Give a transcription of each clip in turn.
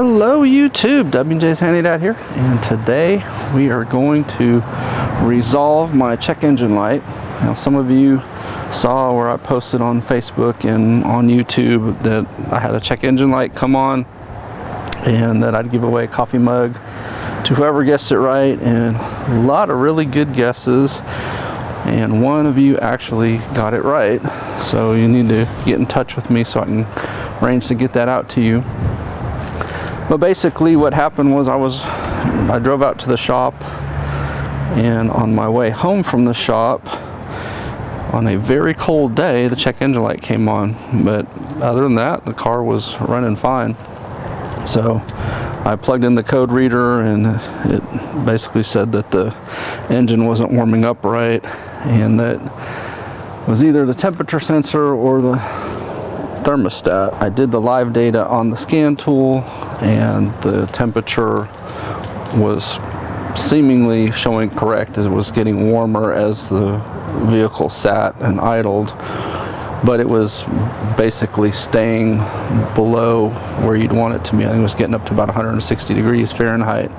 Hello YouTube, WJ's Handy Dad here, and today we are going to resolve my check engine light. Now some of you saw where I posted on Facebook and on YouTube that I had a check engine light come on and that I'd give away a coffee mug to whoever guessed it right, and a lot of really good guesses, and one of you actually got it right. So you need to get in touch with me so I can arrange to get that out to you. But basically what happened was I drove out to the shop, and on my way home from the shop on a very cold day the check engine light came on, but other than that the car was running fine. So I plugged in the code reader and it basically said that the engine wasn't warming up right, and that was either the temperature sensor or the thermostat. I did the live data on the scan tool, and the temperature was seemingly showing correct as it was getting warmer as the vehicle sat and idled, but it was basically staying below where you'd want it to be. I think it was getting up to about 160 degrees Fahrenheit.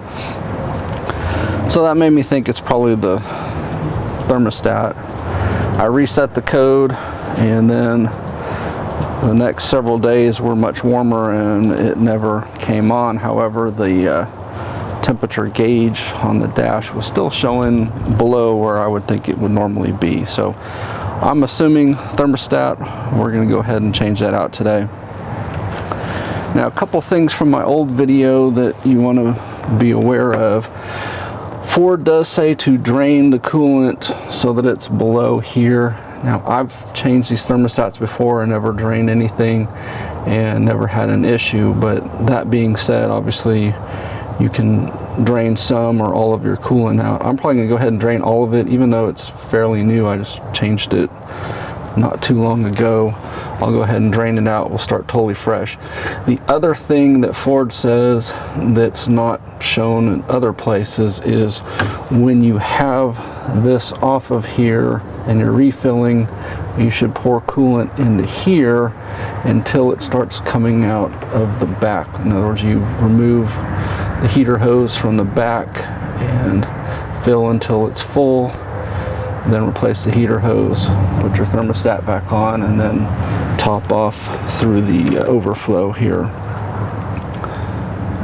So that made me think it's probably the thermostat. I reset the code, and then the next several days were much warmer and it never came on. However, the temperature gauge on the dash was still showing below where I would think it would normally be. So I'm assuming thermostat. We're going to go ahead and change that out today. Now, a couple things from my old video that you want to be aware of. Ford does say to drain the coolant so that it's below here. Now, I've changed these thermostats before and never drained anything and never had an issue, but that being said, obviously you can drain some or all of your coolant out. I'm probably going to go ahead and drain all of it, even though it's fairly new. I just changed it not too long ago. I'll go ahead and drain it out. We'll start totally fresh. The other thing that Ford says that's not shown in other places is when you have this off of here and you're refilling, you should pour coolant into here until it starts coming out of the back. In other words, you remove the heater hose from the back and fill until it's full, then replace the heater hose, put your thermostat back on, and then top off through the overflow here.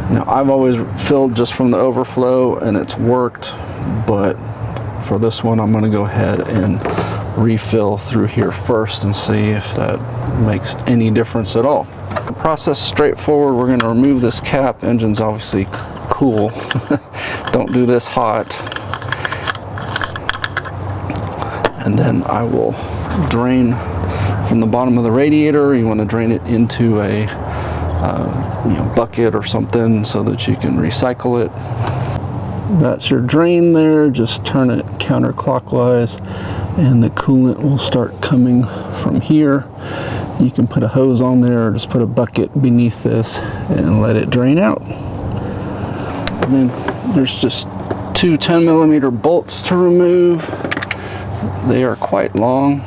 Now, I've always filled just from the overflow and it's worked, but for this one I'm going to go ahead and refill through here first and see if that makes any difference at all. The process is straightforward. We're going to remove this cap. Engine's obviously cool. Don't do this hot. And then I will drain from the bottom of the radiator. You want to drain it into a bucket or something so that you can recycle it. That's your drain there. Just turn it counterclockwise and the coolant will start coming from here. You can put a hose on there or just put a bucket beneath this and let it drain out. And then there's just two 10mm bolts to remove. They are quite long.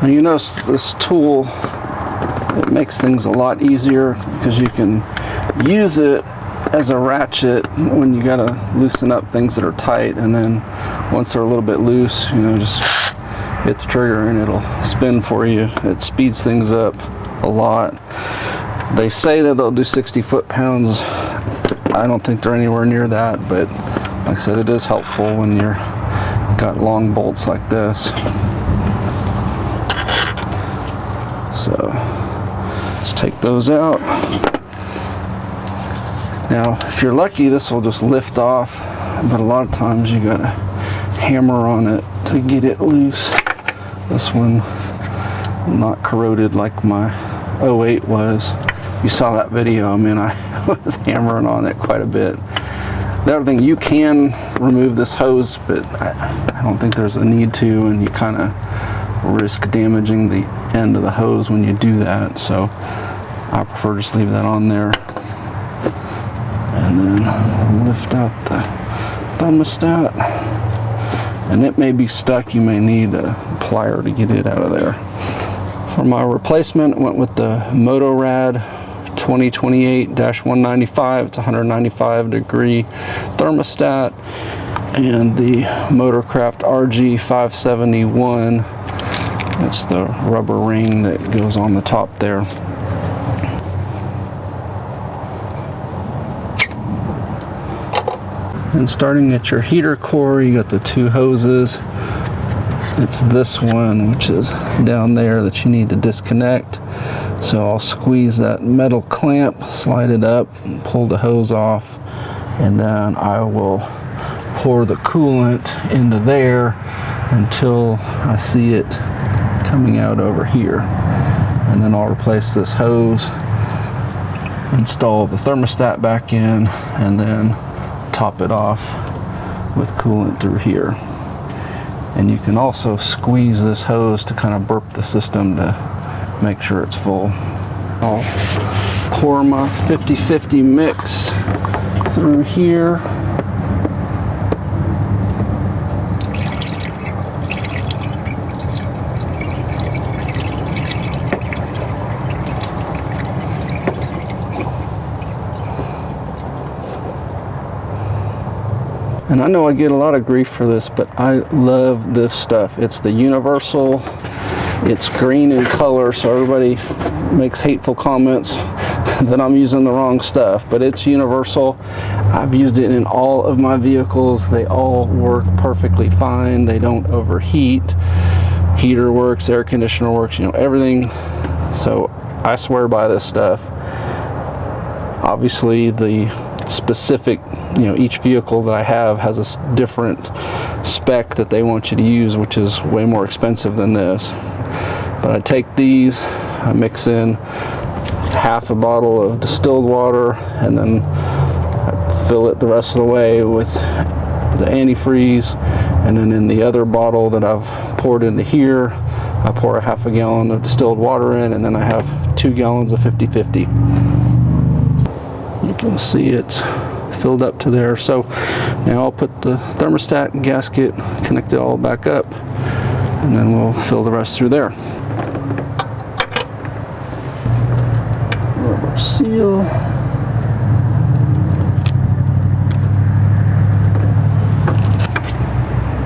Now you notice this tool, it makes things a lot easier because you can use it as a ratchet when you gotta loosen up things that are tight, and then once they're a little bit loose, just hit the trigger and it'll spin for you. It speeds things up a lot. They say that they'll do 60 foot-pounds. I don't think they're anywhere near that, but like I said, it is helpful when you're got long bolts like this. So just take those out. Now, if you're lucky, this will just lift off, but a lot of times you gotta hammer on it to get it loose. This one not corroded like my 08 was. You saw that video. I mean, I was hammering on it quite a bit. The other thing, you can remove this hose, but I don't think there's a need to, and you kind of risk damaging the end of the hose when you do that, so I prefer just leave that on there. And then lift out the thermostat, and it may be stuck. You may need a plier to get it out of there. For my replacement, I went with the Motorad 2028-195. It's 195 degree thermostat, and the Motorcraft RG571. It's the rubber ring that goes on the top there. And starting at your heater core, you got the two hoses. It's this one, which is down there, that you need to disconnect. So I'll squeeze that metal clamp, slide it up, and pull the hose off, and then I will pour the coolant into there until I see it coming out over here. And then I'll replace this hose, install the thermostat back in, and then top it off with coolant through here. And you can also squeeze this hose to kind of burp the system to make sure it's full. I'll pour my 50-50 mix through here. And I know I get a lot of grief for this, but I love this stuff. It's the universal. It's green in color, so everybody makes hateful comments that I'm using the wrong stuff, but it's universal. I've used it in all of my vehicles. They all work perfectly fine. They don't overheat. Heater works, air conditioner works, you know, everything. So I swear by this stuff. Obviously, the specific, you know, each vehicle that I have has a different spec that they want you to use, which is way more expensive than this. But I take these, I mix in half a bottle of distilled water, and then I fill it the rest of the way with the antifreeze, and then in the other bottle that I've poured into here, I pour a half a gallon of distilled water in, and then I have 2 gallons of 50-50. You can see it's filled up to there. So now I'll put the thermostat and gasket, connect it all back up, and then we'll fill the rest through there. Rubber seal.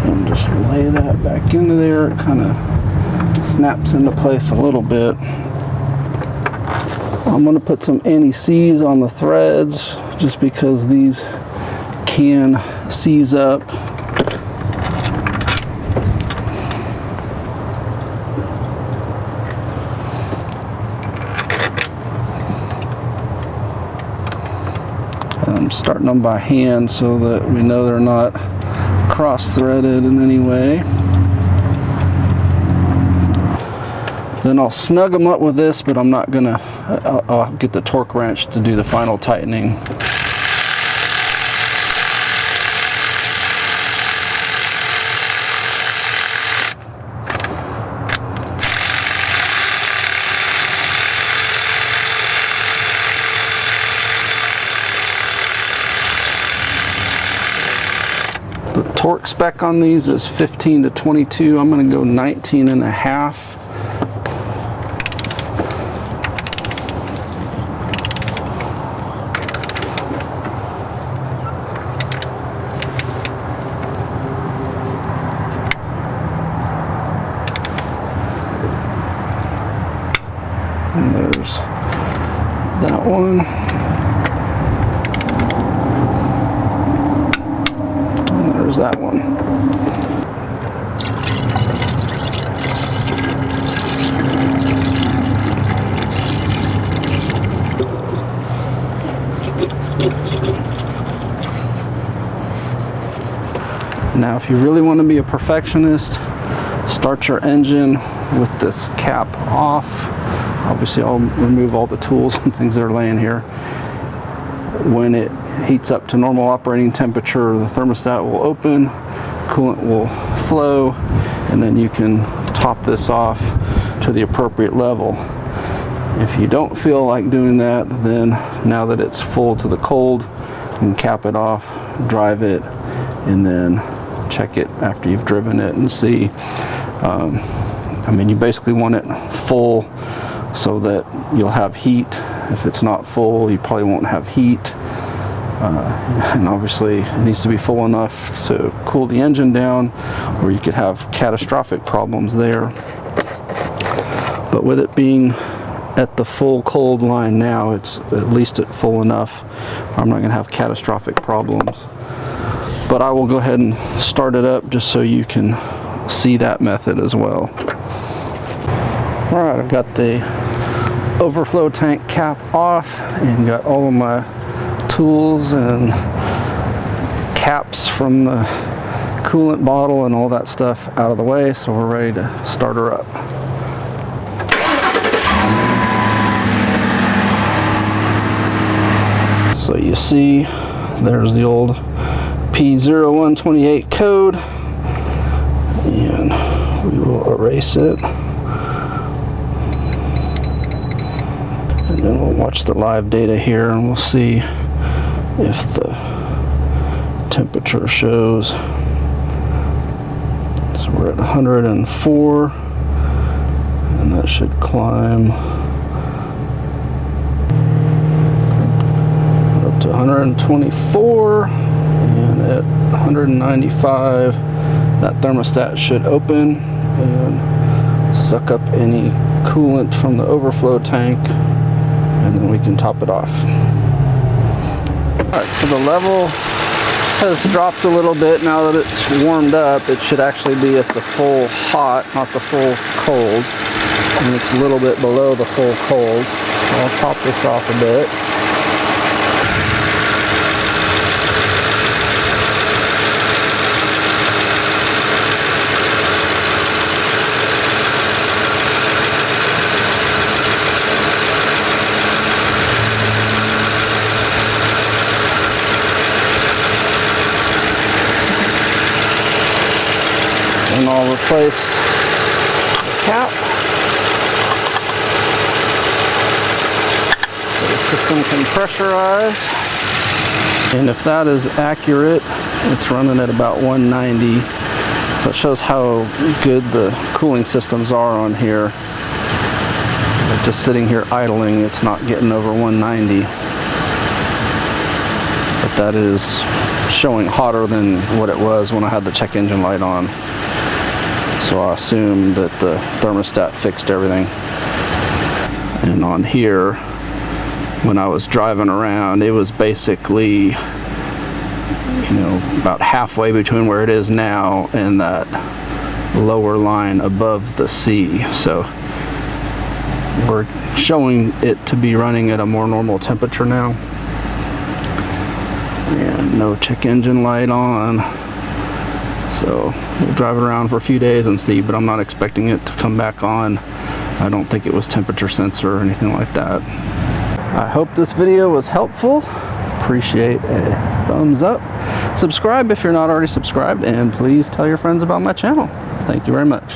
And just lay that back into there. It kind of snaps into place a little bit. I'm going to put some anti-seize on the threads, just because these can seize up. And I'm starting them by hand so that we know they're not cross-threaded in any way. Then I'll snug them up with this, but I'm not gonna, I'll get the torque wrench to do the final tightening. The torque spec on these is 15 to 22. I'm gonna go 19 and a half. And there's that one. And there's that one. Now, if you really want to be a perfectionist, start your engine with this cap off. Obviously, I'll remove all the tools and things that are laying here. when it heats up to normal operating temperature, the thermostat will open, coolant will flow, and then you can top this off to the appropriate level. If you don't feel like doing that, then now that it's full to the cold, you can cap it off, drive it, and then check it after you've driven it and see. I mean, you basically want it full so that you'll have heat. If it's not full, you probably won't have heat. And obviously it needs to be full enough to cool the engine down, or you could have catastrophic problems there. But with it being at the full cold line now, it's at least at full enough. I'm not going to have catastrophic problems. But I will go ahead and start it up just so you can see that method as well. Alright, I've got the overflow tank cap off and got all of my tools and caps from the coolant bottle and all that stuff out of the way, so we're ready to start her up. So you see there's the old P0128 code, and we will erase it, and then we'll watch the live data here and we'll see if the temperature shows. So we're at 104, and that should climb up to 124, and at 195 that thermostat should open and suck up any coolant from the overflow tank, and then we can top it off. Alright, so the level has dropped a little bit now that it's warmed up. It should actually be at the full hot, not the full cold. And it's a little bit below the full cold. So I'll top this off a bit. And I'll replace the cap so the system can pressurize. And if that is accurate, it's running at about 190. So it shows how good the cooling systems are on here. But just sitting here idling, it's not getting over 190. But that is showing hotter than what it was when I had the check engine light on. So I assume that the thermostat fixed everything. And on here, when I was driving around, it was basically, you know, about halfway between where it is now and that lower line above the C. So we're showing it to be running at a more normal temperature now. And no check engine light on. So we'll drive it around for a few days and see, but I'm not expecting it to come back on. I don't think it was temperature sensor or anything like that. I hope this video was helpful. Appreciate a thumbs up. Subscribe if you're not already subscribed, and please tell your friends about my channel. Thank you very much.